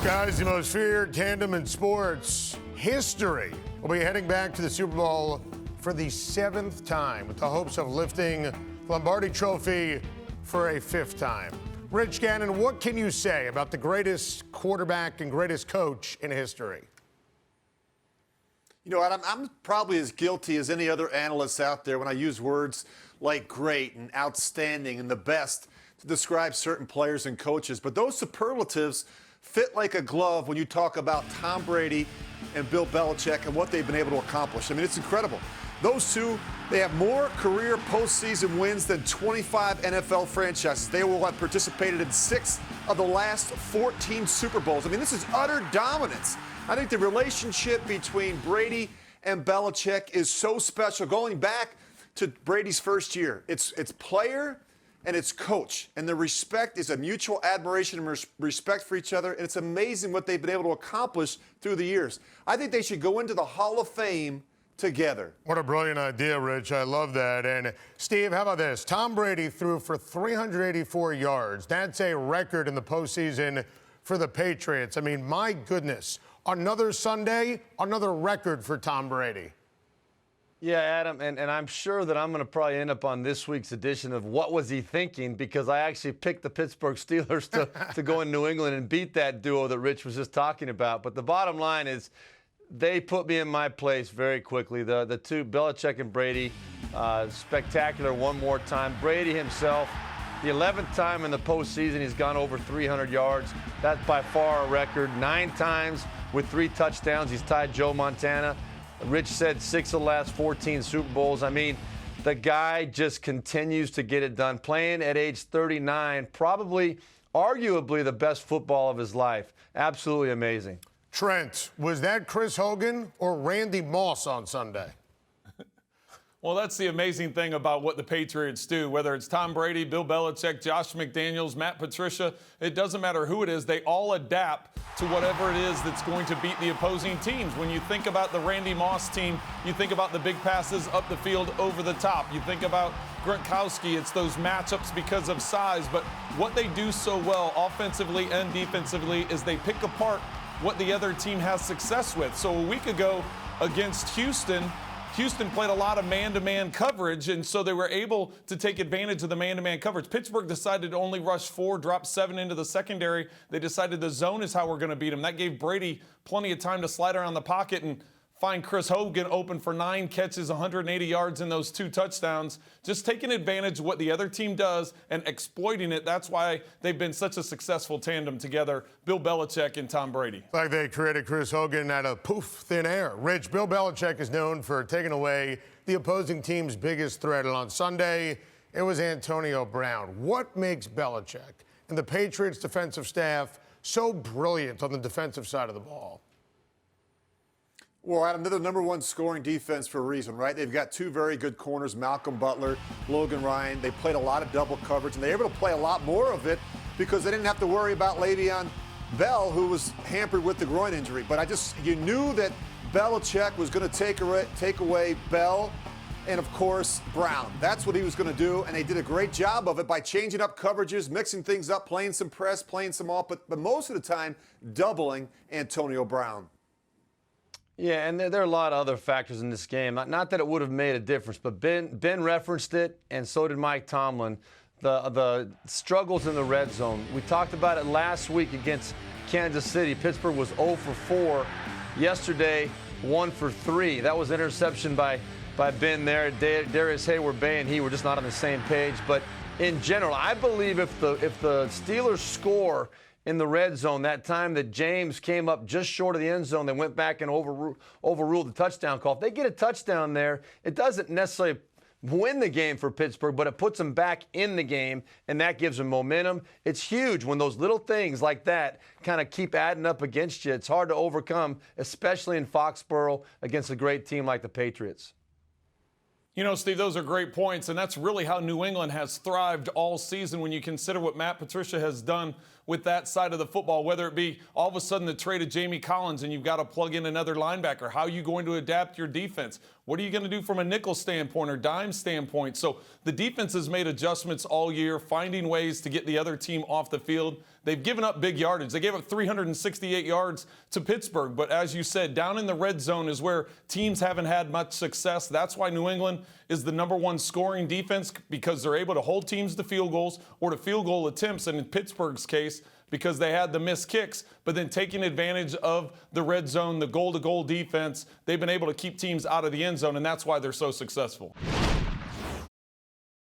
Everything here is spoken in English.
Guys, the most feared tandem in sports history will be heading back to the Super Bowl for the 7th time with the hopes of lifting the Lombardi Trophy for a 5th time. Rich Gannon, what can you say about the greatest quarterback and greatest coach in history? You know what? I'm probably as guilty as any other analyst out there when I use words like great and outstanding and the best to describe certain players and coaches. But those superlatives fit like a glove when you talk about Tom Brady and Bill Belichick and what they've been able to accomplish. I mean, it's incredible. Those two, they have more career postseason wins than 25 NFL franchises. They will have participated in 6 of the last 14 Super Bowls. I mean, this is utter dominance. I think the relationship between Brady and Belichick is so special. Going back to Brady's first year, it's player and it's coach. And the respect is a mutual admiration and respect for each other. And it's amazing what they've been able to accomplish through the years. I think they should go into the Hall of Fame together. What a brilliant idea, Rich. I love that. And Steve, how about this? Tom Brady threw for 384 yards. That's a record in the postseason for the Patriots. I mean, my goodness. Another Sunday, another record for Tom Brady. Yeah, Adam, and I'm sure that I'm going to probably end up on this week's edition of What Was He Thinking, because I actually picked the Pittsburgh Steelers to go in New England and beat that duo that Rich was just talking about. But the bottom line is they put me in my place very quickly. The two, Belichick and Brady, spectacular one more time. Brady himself, the 11th time in the postseason he's gone over 300 yards. That's by far a record. 9 times with 3 touchdowns. He's tied Joe Montana. Rich said 6 of the last 14 Super Bowls. I mean, the guy just continues to get it done. Playing at age 39, probably, arguably the best football of his life. Absolutely amazing. Trent, was that Chris Hogan or Randy Moss on Sunday? Well, that's the amazing thing about what the Patriots do. Whether it's Tom Brady, Bill Belichick, Josh McDaniels, Matt Patricia, it doesn't matter who it is. They all adapt to whatever it is that's going to beat the opposing teams. When you think about the Randy Moss team, you think about the big passes up the field over the top. You think about Gronkowski, it's those matchups because of size. But what they do so well offensively and defensively is they pick apart what the other team has success with. So a week ago against Houston played a lot of man-to-man coverage, and so they were able to take advantage of the man-to-man coverage. Pittsburgh decided to only rush 4, drop 7 into the secondary. They decided the zone is how we're going to beat them. That gave Brady plenty of time to slide around the pocket and find Chris Hogan open for 9 catches, 180 yards in those 2 touchdowns. Just taking advantage of what the other team does and exploiting it. That's why they've been such a successful tandem together, Bill Belichick and Tom Brady. Like they created Chris Hogan out of thin air. Rich, Bill Belichick is known for taking away the opposing team's biggest threat. And on Sunday, it was Antonio Brown. What makes Belichick and the Patriots defensive staff so brilliant on the defensive side of the ball? Well, Adam, they're the #1 scoring defense for a reason, right? They've got 2 very good corners, Malcolm Butler, Logan Ryan. They played a lot of double coverage, and they were able to play a lot more of it because they didn't have to worry about Le'Veon Bell, who was hampered with the groin injury. But you knew that Belichick was going to take away Bell and, of course, Brown. That's what he was going to do, and they did a great job of it by changing up coverages, mixing things up, playing some press, playing some off, but most of the time doubling Antonio Brown. Yeah, and there are a lot of other factors in this game. Not that it would have made a difference, but Ben referenced it, and so did Mike Tomlin. The struggles in the red zone. We talked about it last week against Kansas City. Pittsburgh was 0 for 4. Yesterday, 1 for 3. That was interception by Ben there. Darius Hayward-Bay and he were just not on the same page. But in general, I believe if the Steelers score in the red zone, that time that James came up just short of the end zone, they went back and overruled the touchdown call. If they get a touchdown there, it doesn't necessarily win the game for Pittsburgh, but it puts them back in the game, and that gives them momentum. It's huge when those little things like that kind of keep adding up against you. It's hard to overcome, especially in Foxborough against a great team like the Patriots. You know, Steve, those are great points, and that's really how New England has thrived all season when you consider what Matt Patricia has done with that side of the football, whether it be all of a sudden the trade of Jamie Collins and you've got to plug in another linebacker. How are you going to adapt your defense? What are you going to do from a nickel standpoint or dime standpoint? So the defense has made adjustments all year, finding ways to get the other team off the field. They've given up big yardage. They gave up 368 yards to Pittsburgh. But as you said, down in the red zone is where teams haven't had much success. That's why New England is the #1 scoring defense, because they're able to hold teams to field goals or to field goal attempts. And in Pittsburgh's case, because they had the missed kicks, but then taking advantage of the red zone, the goal-to-goal defense, they've been able to keep teams out of the end zone, and that's why they're so successful.